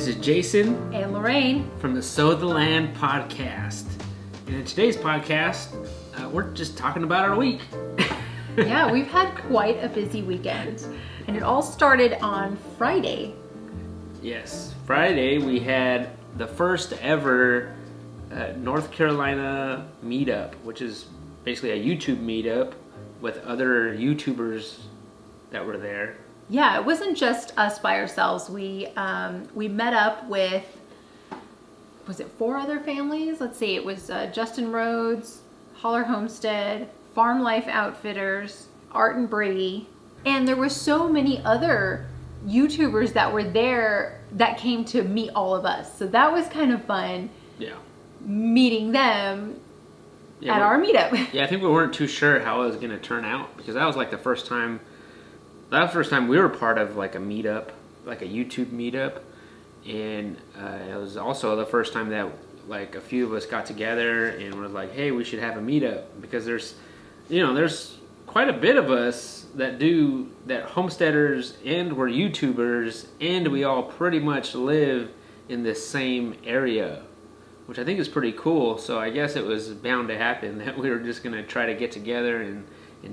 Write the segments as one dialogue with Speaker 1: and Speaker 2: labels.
Speaker 1: This is Jason
Speaker 2: and Lorraine
Speaker 1: from the Sow the Land podcast. And in today's podcast, we're just talking about our week.
Speaker 2: Yeah, we've had quite a busy weekend. And it all started on Friday.
Speaker 1: Yes, Friday we had the first ever North Carolina Meetup, which is basically a YouTube meetup with other YouTubers that were there.
Speaker 2: Yeah, it wasn't just us by ourselves. We met up with, was it 4 other families? Let's see, it was Justin Rhodes, Holler Homestead, Farm Life Outfitters, Art and Brady, and there were so many other YouTubers that were there that came to meet all of us. So that was kind of fun.
Speaker 1: Yeah.
Speaker 2: Meeting them at our meetup.
Speaker 1: Yeah, I think we weren't too sure how it was going to turn out because that was like the first time. That was the first time we were part of like a meetup, like a YouTube meetup, and it was also the first time that like a few of us got together and were like, "Hey, we should have a meetup," because there's quite a bit of us that homesteaders and we're YouTubers, and we all pretty much live in the same area, which I think is pretty cool. So I guess it was bound to happen that we were just gonna try to get together and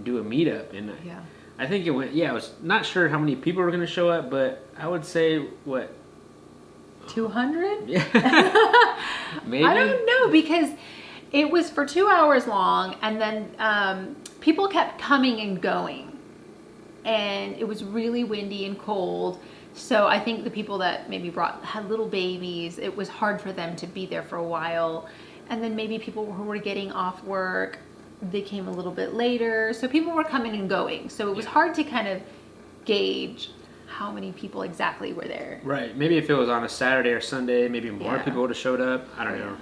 Speaker 1: do a meetup, and
Speaker 2: Yeah.
Speaker 1: I think it went. Yeah, I was not sure how many people were going to show up, but I would say what
Speaker 2: 200?
Speaker 1: Yeah, maybe.
Speaker 2: I don't know because it was for 2 hours long, and then people kept coming and going, and it was really windy and cold. So I think the people that maybe had little babies, it was hard for them to be there for a while, and then maybe people who were getting off work, they came a little bit later. So people were coming and going. So it was hard to kind of gauge how many people exactly were there.
Speaker 1: Right. Maybe if it was on a Saturday or Sunday, maybe more people would have showed up. I don't know.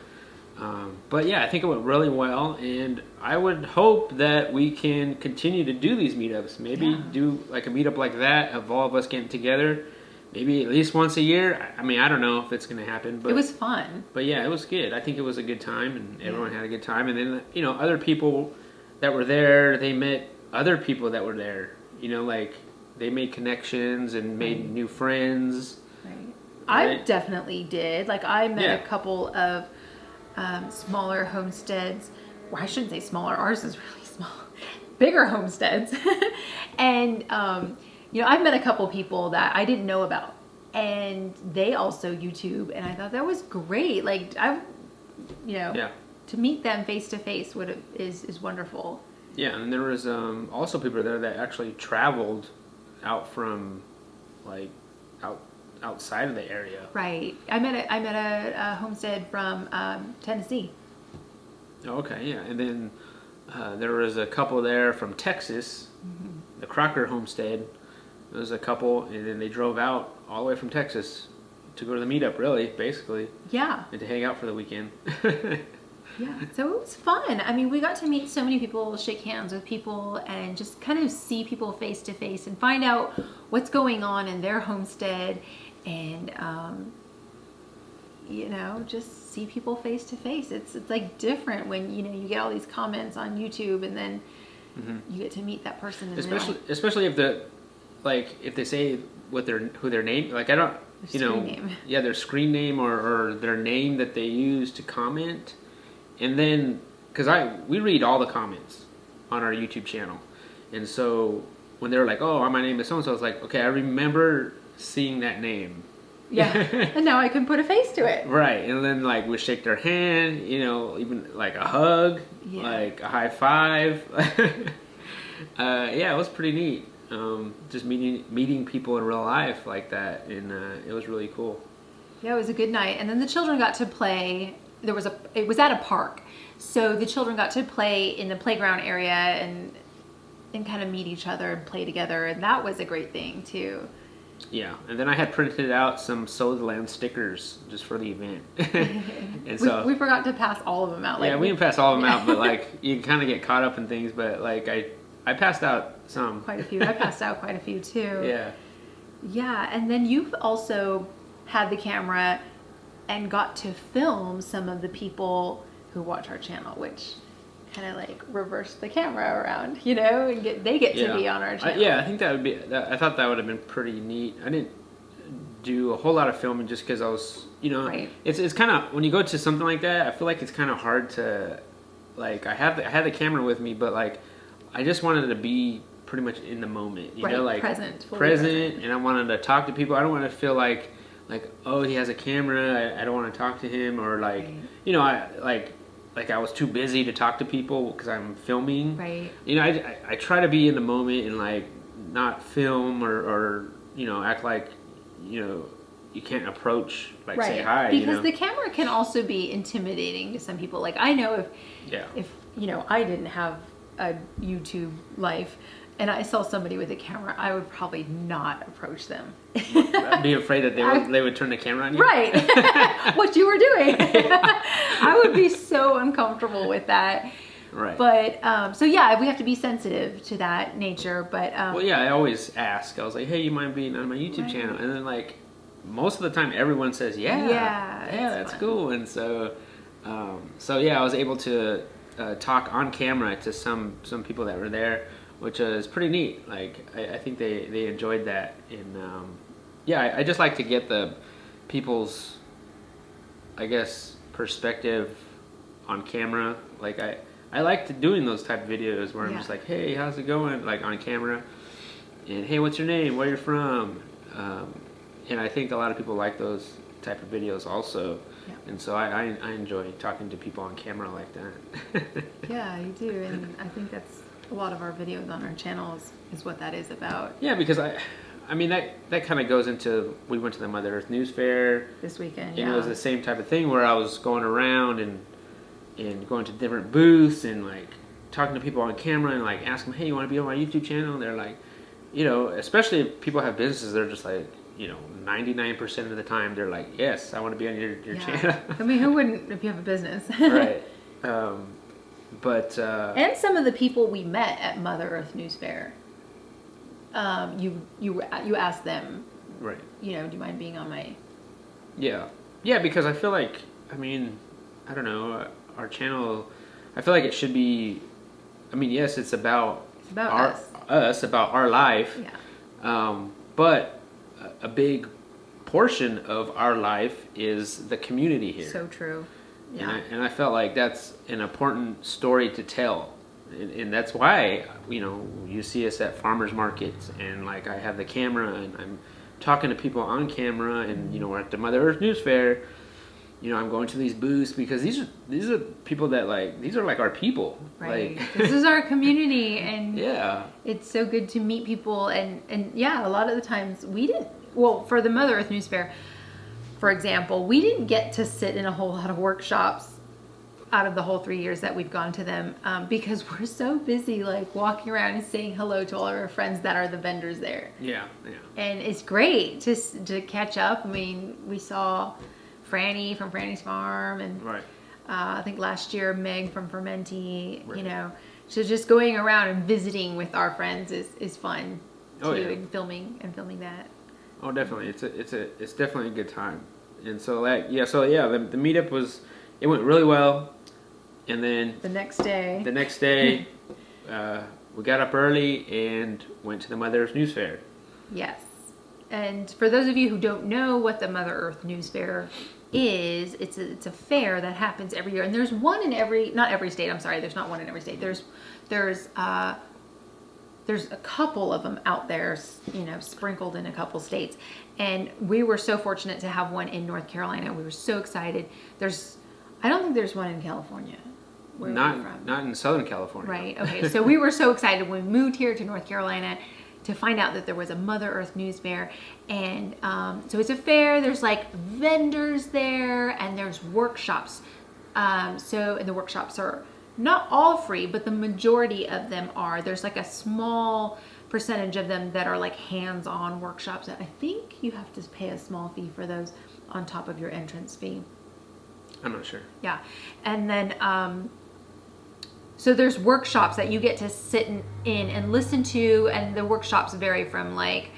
Speaker 1: But yeah, I think it went really well. And I would hope that we can continue to do these meetups. Maybe do like a meetup like that of all of us getting together. Maybe at least once a year. I mean, I don't know if it's going to happen. But
Speaker 2: it was fun.
Speaker 1: But yeah, it was good. I think it was a good time, and everyone had a good time. And then, other people that were there, they met other people that were there. Like they made connections and made new friends.
Speaker 2: Right. I definitely did. Like I met a couple of smaller homesteads. Well, I shouldn't say smaller. Ours is really small. Bigger homesteads. And, I've met a couple people that I didn't know about, and they also YouTube, and I thought that was great. Like to meet them face to face is wonderful.
Speaker 1: Yeah, and there was also people there that actually traveled out from outside of the area.
Speaker 2: Right. I met a homestead from Tennessee.
Speaker 1: Oh, okay, yeah, and then there was a couple there from Texas, the Crocker homestead. There was a couple, and then they drove out all the way from Texas to go to the meetup, really, basically.
Speaker 2: Yeah.
Speaker 1: And to hang out for the weekend.
Speaker 2: Yeah, so it was fun. I mean, we got to meet so many people, shake hands with people, and just kind of see people face to face and find out what's going on in their homestead, and just see people face to face. It's like different when you get all these comments on YouTube, and then you get to meet that person.
Speaker 1: Especially if they say who their name, like I don't, their screen name or their name that they use to comment. And then, because we read all the comments on our YouTube channel. And so when they were like, "Oh, my name is so-and-so," I was like, okay, I remember seeing that name.
Speaker 2: Yeah. And now I can put a face to it.
Speaker 1: Right. And then like we shake their hand, even like a hug, like a high five. It was pretty neat. Just meeting people in real life like that. And it was really cool.
Speaker 2: Yeah, it was a good night. And then the children got to play. It was at a park, so the children got to play in the playground area and kind of meet each other and play together, and that was a great thing too. Yeah,
Speaker 1: and then I had printed out some Sow the Land stickers just for the event. And so
Speaker 2: we forgot to pass all of them out.
Speaker 1: We didn't pass all of them out, but you kind of get caught up in things. But I passed out some.
Speaker 2: Quite a few. I passed out quite a few too.
Speaker 1: Yeah.
Speaker 2: Yeah, and then you've also had the camera and got to film some of the people who watch our channel, which kind of reverse the camera around, and they get to be on our channel.
Speaker 1: I think that would be. I thought that would have been pretty neat. I didn't do a whole lot of filming just because I was,
Speaker 2: Right.
Speaker 1: it's kind of, when you go to something like that, I feel like it's kind of hard to, like, I had the camera with me, but like, I just wanted to be pretty much in the moment, you know, like
Speaker 2: present,
Speaker 1: and I wanted to talk to people. I don't want to feel like, oh, he has a camera, I don't want to talk to him, or like,
Speaker 2: right.
Speaker 1: I was too busy to talk to people because I'm filming.
Speaker 2: Right.
Speaker 1: I try to be in the moment and like not film or act like you can't approach, like,
Speaker 2: right.
Speaker 1: say hi.
Speaker 2: Because the camera can also be intimidating to some people. Like, I know if I didn't have a YouTube life and I saw somebody with a camera, I would probably not approach them.
Speaker 1: I'd be afraid that they would turn the camera on you.
Speaker 2: Right. What you were doing. I would be so uncomfortable with that.
Speaker 1: Right.
Speaker 2: But, so yeah, we have to be sensitive to that nature. But,
Speaker 1: well, yeah, I always ask. I was like, hey, you mind being on my YouTube channel? And then, like, most of the time everyone says, yeah, that's cool. And so, yeah, I was able to talk on camera to some people that were there, which is pretty neat. Like, I think they enjoyed that. And I just like to get the people's, I guess, perspective on camera. Like, I like doing those type of videos where I'm just like, hey, how's it going? Like, on camera. And hey, what's your name? Where you're from? And I think a lot of people like those type of videos also. Yeah. And so I enjoy talking to people on camera like that.
Speaker 2: Yeah, you do. And I think that's a lot of our videos on our channels is what that is about.
Speaker 1: Yeah, because I mean, that kind of goes into, we went to the Mother Earth News Fair
Speaker 2: this weekend.
Speaker 1: And it was the same type of thing where I was going around and going to different booths and like talking to people on camera and like asking them, hey, you want to be on my YouTube channel? And they're like, especially if people have businesses, they're just like, 99% of the time they're like, yes, I want to be on your channel.
Speaker 2: I mean, who wouldn't if you have a business?
Speaker 1: Right. But
Speaker 2: and some of the people we met at Mother Earth News Fair, you asked them,
Speaker 1: right?
Speaker 2: Do you mind being on my?
Speaker 1: Yeah, because I feel like, I mean, I don't know, our channel, I feel like it should be, I mean, yes, it's about us, about our life.
Speaker 2: Yeah.
Speaker 1: But a big portion of our life is the community here.
Speaker 2: So true. Yeah.
Speaker 1: And I felt like that's an important story to tell. And that's why, you see us at farmers markets and like I have the camera and I'm talking to people on camera and, we're at the Mother Earth News Fair. I'm going to these booths because these are people that like, these are like our people.
Speaker 2: Right.
Speaker 1: Like,
Speaker 2: this is our community and
Speaker 1: yeah,
Speaker 2: it's so good to meet people and yeah, a lot of the times for the Mother Earth News Fair, for example, we didn't get to sit in a whole lot of workshops out of the whole 3 years that we've gone to them because we're so busy like walking around and saying hello to all of our friends that are the vendors there.
Speaker 1: Yeah.
Speaker 2: And it's great to catch up. I mean, we saw Franny from Franny's Farm and
Speaker 1: right.
Speaker 2: I think last year Meg from Fermenti, right. So just going around and visiting with our friends is fun too, and filming that.
Speaker 1: Oh, definitely. It's definitely a good time. And so the meetup it went really well. And then
Speaker 2: the next day
Speaker 1: we got up early and went to the Mother Earth News Fair.
Speaker 2: Yes. And for those of you who don't know what the Mother Earth News Fair is, it's a fair that happens every year. And there's one in not every state, I'm sorry, there's not one in every state. There's a couple of them out there, sprinkled in a couple states. And we were so fortunate to have one in North Carolina. We were so excited. I don't think there's one in California. Where
Speaker 1: not,
Speaker 2: are we from?
Speaker 1: Not in Southern California.
Speaker 2: Right, okay. So we were so excited when we moved here to North Carolina to find out that there was a Mother Earth News Fair. And so it's a fair, there's like vendors there and there's workshops. And the workshops are not all free, but the majority of them are. There's like a small percentage of them that are like hands-on workshops. I think you have to pay a small fee for those on top of your entrance fee.
Speaker 1: I'm not sure.
Speaker 2: Yeah. And then, so there's workshops that you get to sit in and listen to, and the workshops vary from like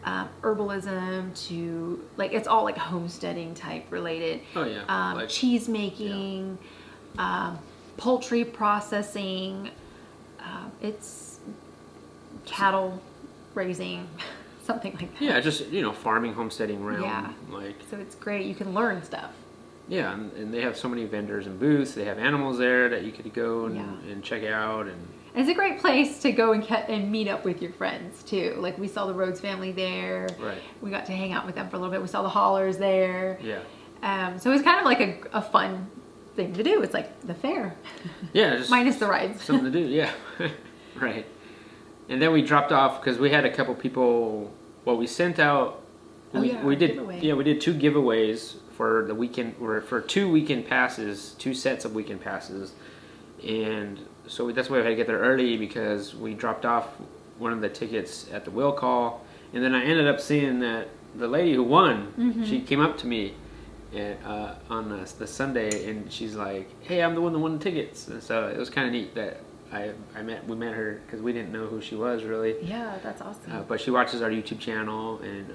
Speaker 2: herbalism to like, it's all like homesteading type related.
Speaker 1: Oh yeah.
Speaker 2: Like, cheese making, poultry processing, it's cattle raising. something like that.
Speaker 1: Yeah, just, farming, homesteading realm.
Speaker 2: Yeah. So it's great. You can learn stuff.
Speaker 1: Yeah, and they have so many vendors and booths. They have animals there that you could go and check out. And
Speaker 2: it's a great place to go and meet up with your friends, too. Like, we saw the Rhodes family there.
Speaker 1: Right.
Speaker 2: We got to hang out with them for a little bit. We saw the Hollers there.
Speaker 1: Yeah.
Speaker 2: So it was kind of like a fun thing to do. It's like the fair.
Speaker 1: Yeah. Just
Speaker 2: minus the rides.
Speaker 1: Something to do, yeah. Right. And then we dropped off because we had a couple people. Well, we sent out. We did.
Speaker 2: Giveaway.
Speaker 1: Yeah, we did 2 giveaways for the weekend, or for 2 weekend passes, 2 sets of weekend passes, and so that's why we had to get there early because we dropped off one of the tickets at the will call, and then I ended up seeing that the lady who won, she came up to me on the Sunday, and she's like, "Hey, I'm the one that won the tickets," and so it was kind of neat that. We met her because we didn't know who she was really.
Speaker 2: Yeah, that's awesome.
Speaker 1: But she watches our YouTube channel, and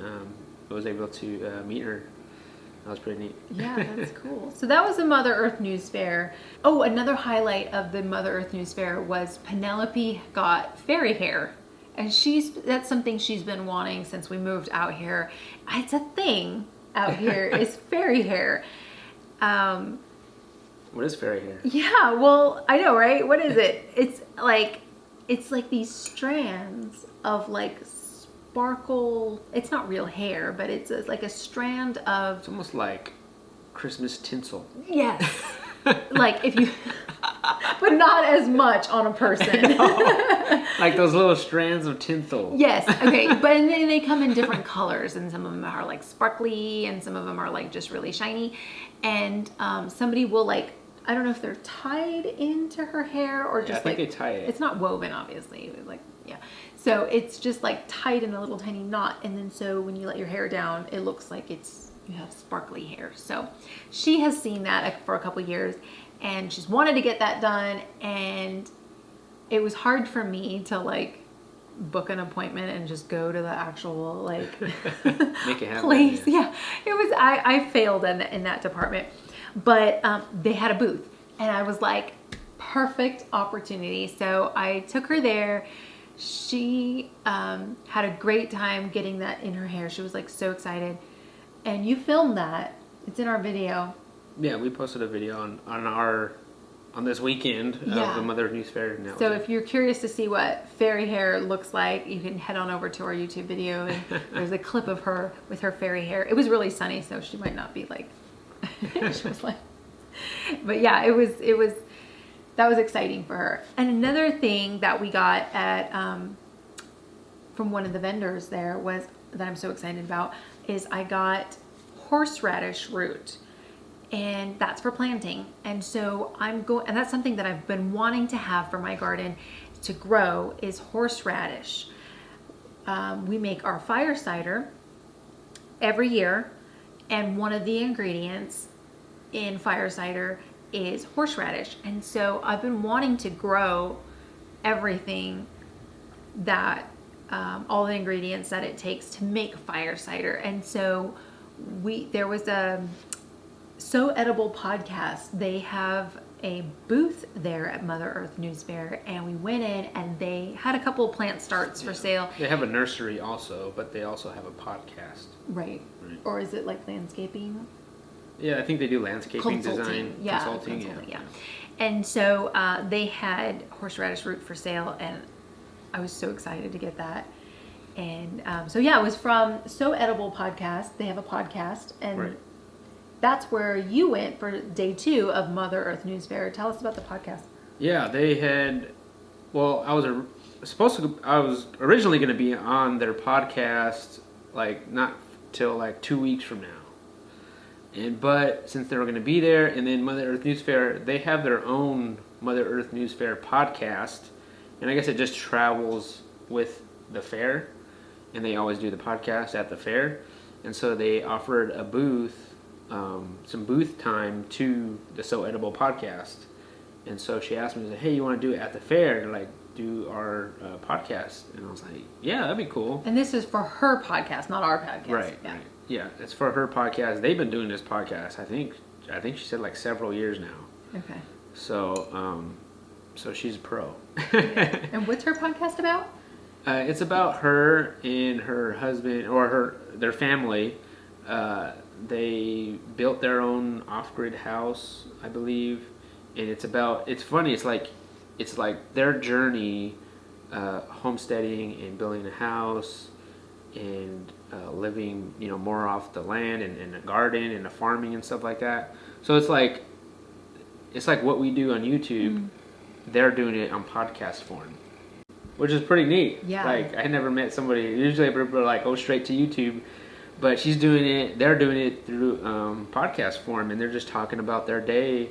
Speaker 1: I was able to meet her. That was pretty neat.
Speaker 2: Yeah, that's cool. So that was the Mother Earth News Fair. Oh, another highlight of the Mother Earth News Fair was Penelope got fairy hair. And that's something she's been wanting since we moved out here. It's a thing out here, is fairy hair.
Speaker 1: What is fairy hair?
Speaker 2: Yeah, well, I know, right? What is it? It's like these strands of like sparkle. It's not real hair, but it's like a strand of.
Speaker 1: It's almost like Christmas tinsel.
Speaker 2: Yes. Like if you, but not as much on a person.
Speaker 1: Like those little strands of tinsel.
Speaker 2: Yes. Okay. But then they come in different colors, and some of them are like sparkly, and some of them are like just really shiny. And somebody will like. I don't know if they're tied into her hair or just
Speaker 1: I think they tie it.
Speaker 2: It's not woven, obviously. Like, yeah. So it's just like tied in a little tiny knot. And then so when you let your hair down, it looks like you have sparkly hair. So she has seen that for a couple years and she's wanted to get that done. And it was hard for me to like book an appointment and just go to the actual like
Speaker 1: make it happen,
Speaker 2: place. Yeah. It was, I failed in that department. But they had a booth, and I was like, perfect opportunity. So I took her there. She had a great time getting that in her hair. She was like so excited. And you filmed that. It's in our video.
Speaker 1: Yeah, we posted a video on this weekend of the Mother News Fair.
Speaker 2: So if you're curious to see what fairy hair looks like, you can head on over to our YouTube video. And there's a clip of her with her fairy hair. It was really sunny, so she might not be like... she was like, but yeah, that was exciting for her. And another thing that we got at from one of the vendors there was that I'm so excited about is I got horseradish root, and that's for planting. And so and that's something that I've been wanting to have for my garden to grow is horseradish. We make our fire cider every year. And one of the ingredients in fire cider is horseradish. And so I've been wanting to grow everything that, all the ingredients that it takes to make fire cider. And so there was a So Edible podcast. They have a booth there at Mother Earth News Fair, and we went in and they had a couple of plant starts for sale.
Speaker 1: They have a nursery also, but they also have a podcast.
Speaker 2: Right. Or is it like landscaping?
Speaker 1: Yeah, I think they do landscaping
Speaker 2: consulting.
Speaker 1: design.
Speaker 2: Yeah,
Speaker 1: consulting.
Speaker 2: Yeah. And so they had horseradish root for sale, and I was so excited to get that. And so yeah, it was from So Edible podcast. They have a podcast, and that's where you went for day 2 of Mother Earth News Fair. Tell us about the podcast.
Speaker 1: Yeah, they had. Well, I was originally going to be on their podcast, like not till like 2 weeks from now. But since they were going to be there, and then Mother Earth News Fair, they have their own Mother Earth News Fair podcast, and I guess it just travels with the fair, and they always do the podcast at the fair, and so they offered a booth. Some booth time to the So Edible podcast, and so she asked me, "Hey, you want to do it at the fair? Like, do our podcast?" And I was like, "Yeah, that'd be cool."
Speaker 2: And this is for her podcast, not our podcast.
Speaker 1: Right. Yeah, it's for her podcast. They've been doing this podcast. I think she said like several years now.
Speaker 2: Okay.
Speaker 1: So, so she's a pro.
Speaker 2: Yeah. And what's her podcast about?
Speaker 1: It's about her and her husband, or their family. They built their own off-grid house, I believe, and it's funny. It's like their journey, homesteading and building a house and living, more off the land and a garden and a farming and stuff like that. So it's like what we do on YouTube. They're doing it on podcast form, which is pretty neat.
Speaker 2: Yeah.
Speaker 1: Like, I never met somebody. Usually people are like, oh, straight to YouTube. But they're doing it through podcast form, and they're just talking about their day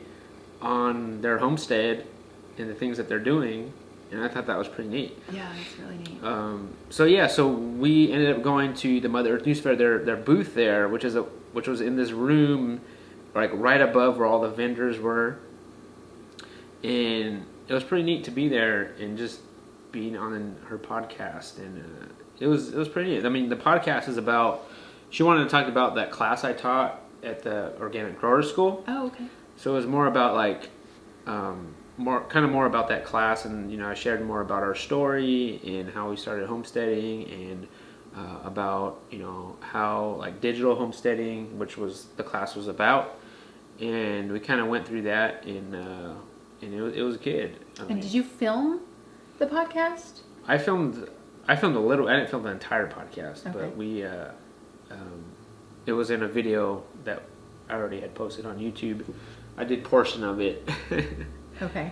Speaker 1: on their homestead and the things that they're doing. And I thought that was pretty neat.
Speaker 2: Yeah, that's really neat.
Speaker 1: So we ended up going to the Mother Earth News Fair, their booth there, which was in this room, like right above where all the vendors were. And it was pretty neat to be there and just being on her podcast, and it was pretty neat. I mean, the podcast is about. She wanted to talk about that class I taught at the organic grower school.
Speaker 2: Oh, okay.
Speaker 1: So it was more about like, more about that class, and I shared more about our story and how we started homesteading, and about how like digital homesteading, which was the class was about, and we kind of went through that, and it was good.
Speaker 2: And did you film the podcast?
Speaker 1: I filmed a little. I didn't film the entire podcast,
Speaker 2: Okay.
Speaker 1: but we. It was in a video that I already had posted on YouTube. I did portion of it.
Speaker 2: Okay.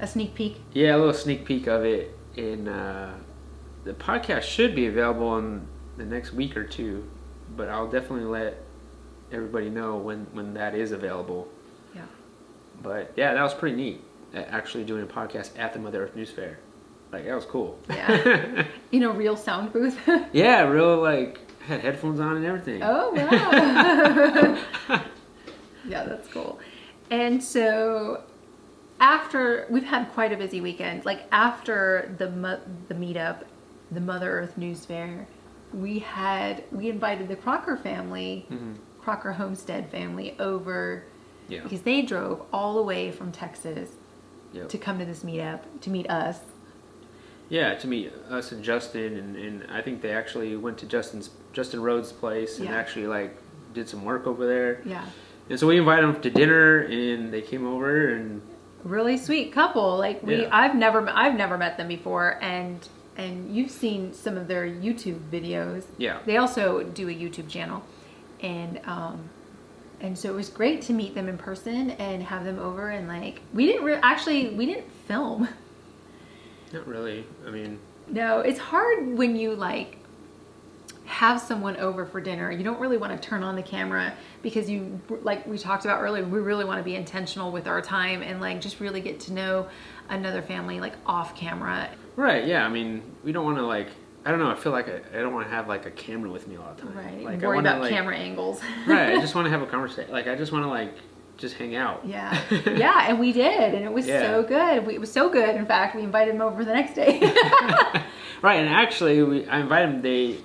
Speaker 2: A sneak peek?
Speaker 1: Yeah, a little sneak peek of it. And the podcast should be available in the next week or two, but I'll definitely let everybody know when that is available.
Speaker 2: Yeah.
Speaker 1: But yeah, that was pretty neat. Actually doing a podcast at the Mother Earth News Fair. Like, that was cool.
Speaker 2: Yeah. In a real sound booth?
Speaker 1: Yeah, real, like, had headphones on and everything.
Speaker 2: Oh, wow. Yeah, that's cool. And so after, we've had quite a busy weekend. Like, after the meetup, the Mother Earth News Fair, we invited the Crocker family, Crocker Homestead family over, because they drove all the way from Texas to come to this meetup, to meet us.
Speaker 1: Yeah, to meet us and Justin, and I think they actually went to Justin Rhodes' place and actually like did some work over there.
Speaker 2: Yeah.
Speaker 1: And so we invited them to dinner, and they came over, and
Speaker 2: really sweet couple. Like I've never met them before, and you've seen some of their YouTube videos. Yeah. They also do a YouTube channel, and so it was great to meet them in person and have them over, and like we didn't film.
Speaker 1: Not really. I mean,
Speaker 2: no, it's hard when you like have someone over for dinner. You don't really want to turn on the camera because you, like we talked about earlier, we really want to be intentional with our time and like just really get to know another family like off camera.
Speaker 1: Right. Yeah. I mean, we don't want to like, I don't know. I feel like I don't want to have like a camera with me all the time.
Speaker 2: Right.
Speaker 1: Like,
Speaker 2: worry about
Speaker 1: like,
Speaker 2: camera angles.
Speaker 1: Right. I just want to have a conversation. Like, I just want to like just hang out.
Speaker 2: Yeah. Yeah, and we did, and it was so good. It was so good. In fact, we invited them over the next day.
Speaker 1: Right, and actually, I invited them.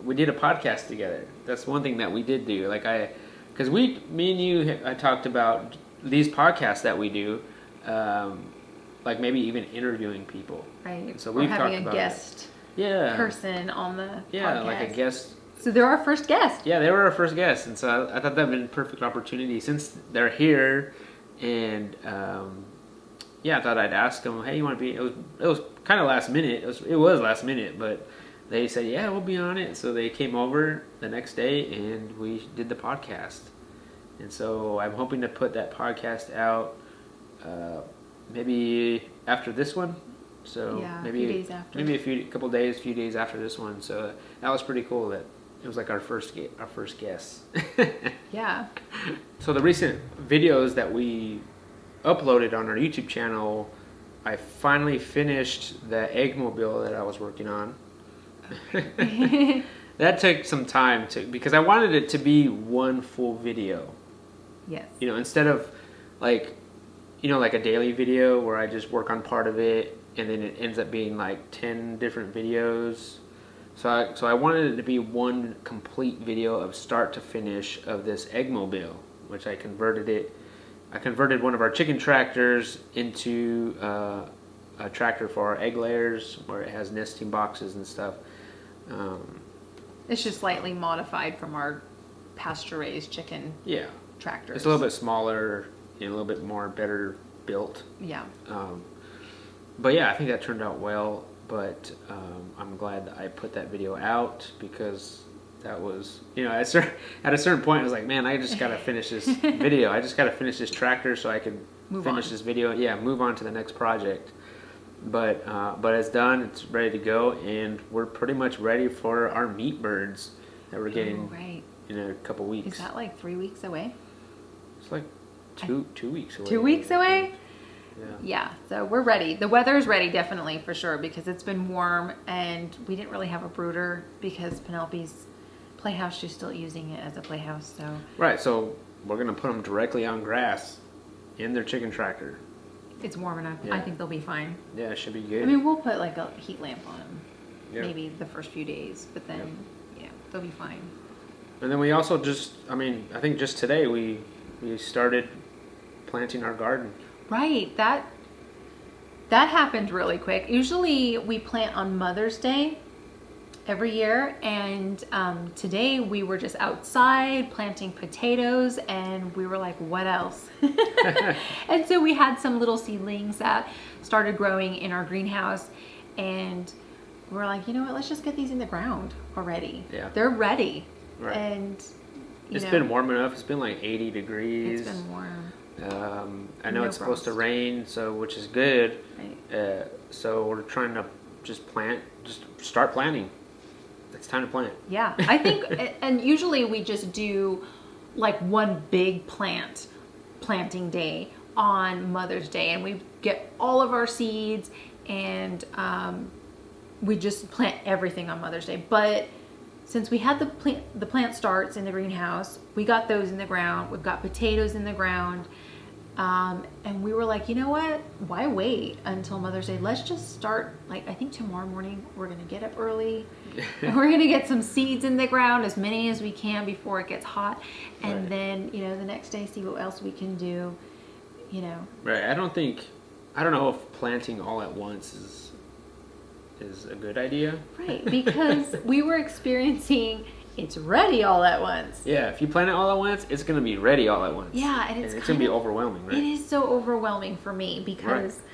Speaker 1: We did a podcast together. That's one thing that we did do. Like because me and you, I talked about these podcasts that we do, like maybe even interviewing people.
Speaker 2: Right.
Speaker 1: And so we've
Speaker 2: having
Speaker 1: talked
Speaker 2: a
Speaker 1: about
Speaker 2: guest person on the podcast.
Speaker 1: like a guest.
Speaker 2: So they're our first guest.
Speaker 1: Yeah, they were our first guest, and so I thought that would be a perfect opportunity since they're here, and I thought I'd ask them, hey, you want to be? It was kind of last minute. It was last minute, but they said, yeah, we'll be on it. So they came over the next day, and we did the podcast. And so I'm hoping to put that podcast out maybe after this one. So maybe
Speaker 2: a few days after.
Speaker 1: Maybe a few days after this one. So that was pretty cool. That it was like our first guest.
Speaker 2: Yeah.
Speaker 1: So the recent videos that we uploaded on our YouTube channel, I finally finished the eggmobile that I was working on. That took some time because I wanted it to be one full video.
Speaker 2: Yes.
Speaker 1: Instead of like a daily video where I just work on part of it and then it ends up being like 10 different videos. So I wanted it to be one complete video of start to finish of this eggmobile, which I converted one of our chicken tractors into a tractor for our egg layers, where it has nesting boxes and stuff.
Speaker 2: It's just slightly modified from our pasture-raised chicken
Speaker 1: Yeah,
Speaker 2: tractors.
Speaker 1: it's a little bit smaller, a little bit more better built.
Speaker 2: Yeah.
Speaker 1: But yeah, I think that turned out well. But I'm glad that I put that video out, because that was, at a certain point, I was like, man, I just got to finish this video. I just got to finish this tractor so I could finish this video. Yeah, move on to the next project. But it's done. It's ready to go, and we're pretty much ready for our meat birds that we're getting in a couple weeks.
Speaker 2: Is that like 3 weeks away?
Speaker 1: It's like two weeks away.
Speaker 2: 2 weeks away?
Speaker 1: Yeah.
Speaker 2: So we're ready. The weather's ready, definitely, for sure, because it's been warm, and we didn't really have a brooder because Penelope's playhouse, she's still using it as a playhouse. So
Speaker 1: Right, so we're going to put them directly on grass in their chicken tractor.
Speaker 2: it's warm enough.
Speaker 1: Yeah.
Speaker 2: I think they'll be fine.
Speaker 1: Yeah, it should be good.
Speaker 2: I mean, we'll put like a heat lamp on them,
Speaker 1: Yeah.
Speaker 2: maybe the first few days, but then, they'll be fine.
Speaker 1: And then we also I think just today we started planting our garden.
Speaker 2: Right, that happened really quick. Usually we plant on Mother's Day every year, and today we were just outside planting potatoes, and we were like, what else? And so we had some little seedlings that started growing in our greenhouse, and we're like, you know what, let's just get these in the ground already.
Speaker 1: Yeah.
Speaker 2: They're ready.
Speaker 1: Right.
Speaker 2: And
Speaker 1: It's been warm enough. It's been like 80 degrees.
Speaker 2: It's been warm.
Speaker 1: I know
Speaker 2: No
Speaker 1: it's supposed to
Speaker 2: frost.
Speaker 1: rain, which is good.
Speaker 2: Right.
Speaker 1: So we're trying to just start planting. It's time to plant.
Speaker 2: Yeah, I think, and usually we just do like one big planting day on Mother's Day, and we get all of our seeds, and we just plant everything on Mother's Day. But since we had the plant starts in the greenhouse, we got those in the ground. We've got potatoes in the ground. And we were like, you know what? Why wait until Mother's Day? Let's just start, like, I think tomorrow morning we're going to get up early. And we're going to get some seeds in the ground, as many as we can before it gets hot. And then, the next day, see what else we can do,
Speaker 1: Right. I don't know if planting all at once is a good idea.
Speaker 2: Right, because we were experiencing it's ready all at once.
Speaker 1: Yeah, if you plant it all at once, it's going to be ready all at once.
Speaker 2: Yeah, and
Speaker 1: it's going to be overwhelming, right?
Speaker 2: It is so overwhelming for me because...
Speaker 1: Right.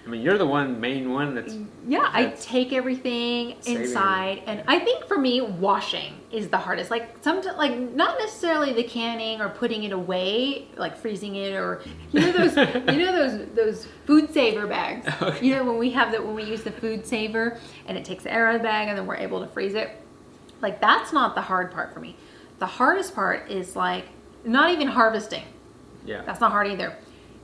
Speaker 1: I mean, you're the main one that's...
Speaker 2: Yeah, I take everything inside, and I think for me, washing is the hardest. Like, not necessarily the canning or putting it away, like freezing it, or those food saver bags. Okay. When we use the food saver, and it takes the air out of the bag, and then we're able to freeze it. Like, that's not the hard part for me. The hardest part is, like, not even harvesting.
Speaker 1: Yeah.
Speaker 2: That's not hard either.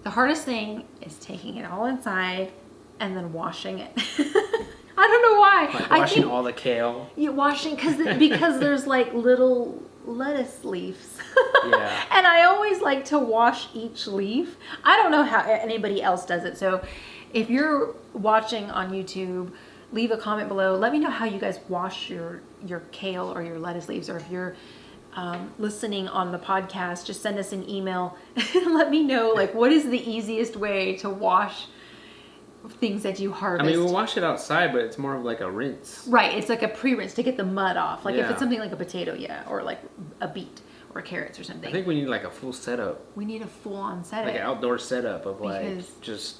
Speaker 2: The hardest thing is taking it all inside and then washing it. I don't know why.
Speaker 1: Like washing all the kale.
Speaker 2: Yeah, washing, because there's, like, little lettuce leaves.
Speaker 1: Yeah.
Speaker 2: And I always like to wash each leaf. I don't know how anybody else does it. So if you're watching on YouTube, leave a comment below. Let me know how you guys wash your kale or your lettuce leaves, or if you're listening on the podcast, just send us an email and let me know, like, what is the easiest way to wash things that you harvest.
Speaker 1: I mean, we'll wash it outside, but it's more of like a rinse.
Speaker 2: Right, it's like a pre-rinse to get the mud off. Like if it's something like a potato, or like a beet or carrots or something.
Speaker 1: I think we need like a full setup.
Speaker 2: We need a full-on setup.
Speaker 1: Like an outdoor setup of like just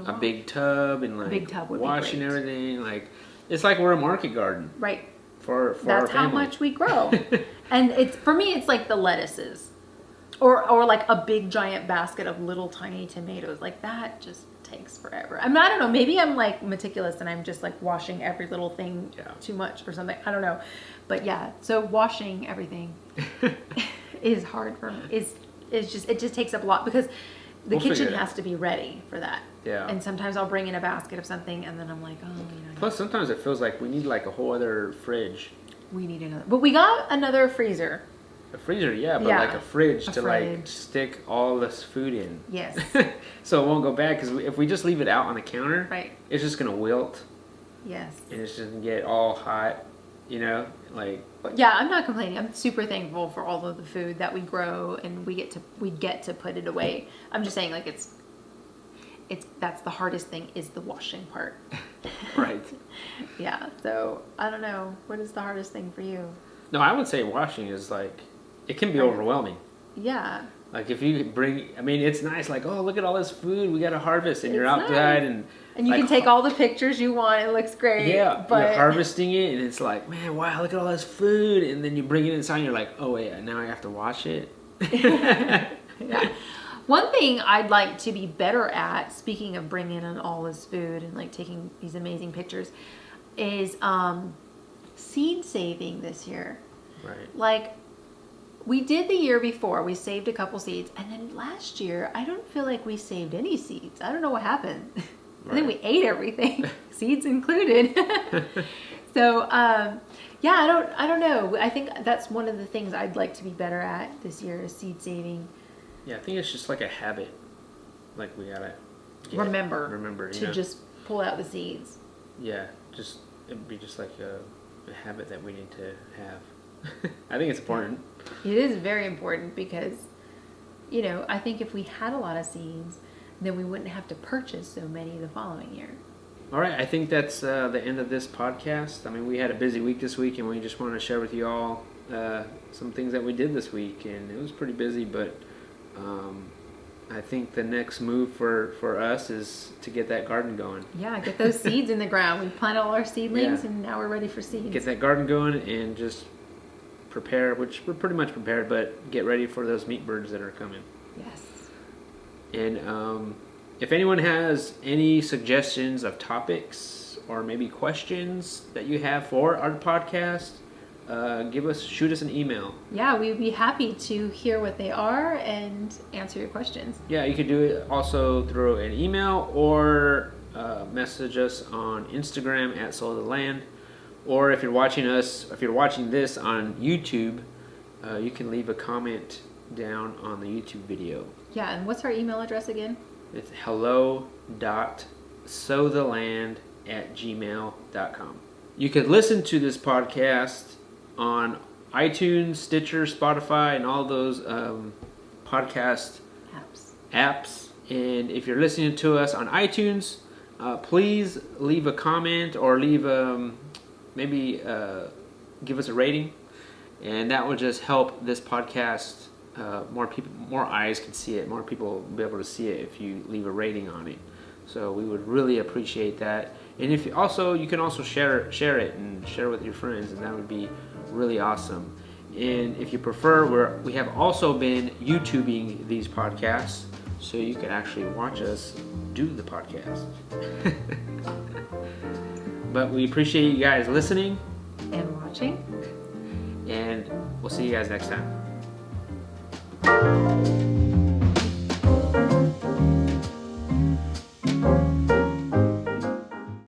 Speaker 1: a big tub and like
Speaker 2: big tub would
Speaker 1: washing
Speaker 2: be great.
Speaker 1: Everything. Like it's like we're a market garden.
Speaker 2: Right.
Speaker 1: For
Speaker 2: that's
Speaker 1: our family.
Speaker 2: how much we grow. And for me it's like the lettuces. Or like a big giant basket of little tiny tomatoes. Like that just takes forever. I mean, I don't know, maybe I'm like meticulous and I'm just like washing every little thing too much or something. I don't know. But yeah, so washing everything is hard for me. It just takes up a lot because the kitchen has to be ready for that.
Speaker 1: Yeah.
Speaker 2: And sometimes I'll bring in a basket of something and then I'm like,
Speaker 1: Plus sometimes it feels like we need like a whole other fridge.
Speaker 2: We need another. But we got another freezer.
Speaker 1: A freezer, but like a fridge like stick all this food in.
Speaker 2: Yes.
Speaker 1: So it won't go bad, because if we just leave it out on the counter, it's just going to wilt.
Speaker 2: Yes.
Speaker 1: And it's just going to get all hot, like.
Speaker 2: Yeah, I'm not complaining. I'm super thankful for all of the food that we grow and we get to put it away. I'm just saying, like, that's the hardest thing, is the washing part.
Speaker 1: Right.
Speaker 2: Yeah. So I don't know. What is the hardest thing for you?
Speaker 1: No, I would say washing is like, it can be overwhelming.
Speaker 2: Yeah.
Speaker 1: Like if you bring, I mean, it's nice. Like, oh, look at all this food we got to harvest, and you're
Speaker 2: It's
Speaker 1: outside,
Speaker 2: nice.
Speaker 1: and
Speaker 2: you
Speaker 1: like,
Speaker 2: can take all the pictures you want. It looks great.
Speaker 1: yeah,
Speaker 2: but
Speaker 1: you're harvesting it, and it's like, man, wow, look at all this food, and then you bring it inside, and you're like, oh wait, now I have to wash it.
Speaker 2: Yeah. One thing I'd like to be better at, speaking of bringing in all this food and like taking these amazing pictures, is seed saving this year.
Speaker 1: Right.
Speaker 2: Like, we did the year before, we saved a couple seeds, and then last year I don't feel like we saved any seeds. I don't know what happened. I think we ate everything, seeds included. So yeah, I don't know. I think that's one of the things I'd like to be better at this year, is seed saving.
Speaker 1: Yeah, I think it's just like a habit. Like we gotta
Speaker 2: remember to just pull out the seeds.
Speaker 1: Yeah, just it'd be just like a habit that we need to have. I think it's important.
Speaker 2: It is very important because, you know, I think if we had a lot of seeds, then we wouldn't have to purchase so many the following year.
Speaker 1: All right, I think that's the end of this podcast. I mean, we had a busy week this week, and we just wanted to share with you all some things that we did this week, and it was pretty busy, but I think the next move for us is to get that garden going.
Speaker 2: Yeah, get those seeds in the ground. We plant all our seedlings, and now we're ready for seeds.
Speaker 1: Get that garden going and just prepare, which we're pretty much prepared, but get ready for those meat birds that are coming.
Speaker 2: Yes.
Speaker 1: And if anyone has any suggestions of topics or maybe questions that you have for our podcast, shoot us an email.
Speaker 2: Yeah, we'd be happy to hear what they are and answer your questions.
Speaker 1: Yeah, you could do it also through an email or message us on Instagram at sowtheland. Or if you're watching this on YouTube, you can leave a comment down on the YouTube video.
Speaker 2: Yeah, and what's our email address again?
Speaker 1: It's hello.sowtheland@gmail.com. You could listen to this podcast on iTunes, Stitcher, Spotify, and all those podcast apps. And if you're listening to us on iTunes, please leave a comment or leave maybe give us a rating, and that will just help this podcast. More eyes can see it. More people will be able to see it if you leave a rating on it. So we would really appreciate that. And if you can also share it and share with your friends, and that would be really awesome. And if you prefer, we have also been YouTubing these podcasts, so you can actually watch us do the podcast. But we appreciate you guys listening
Speaker 2: and watching,
Speaker 1: and we'll see you guys next time.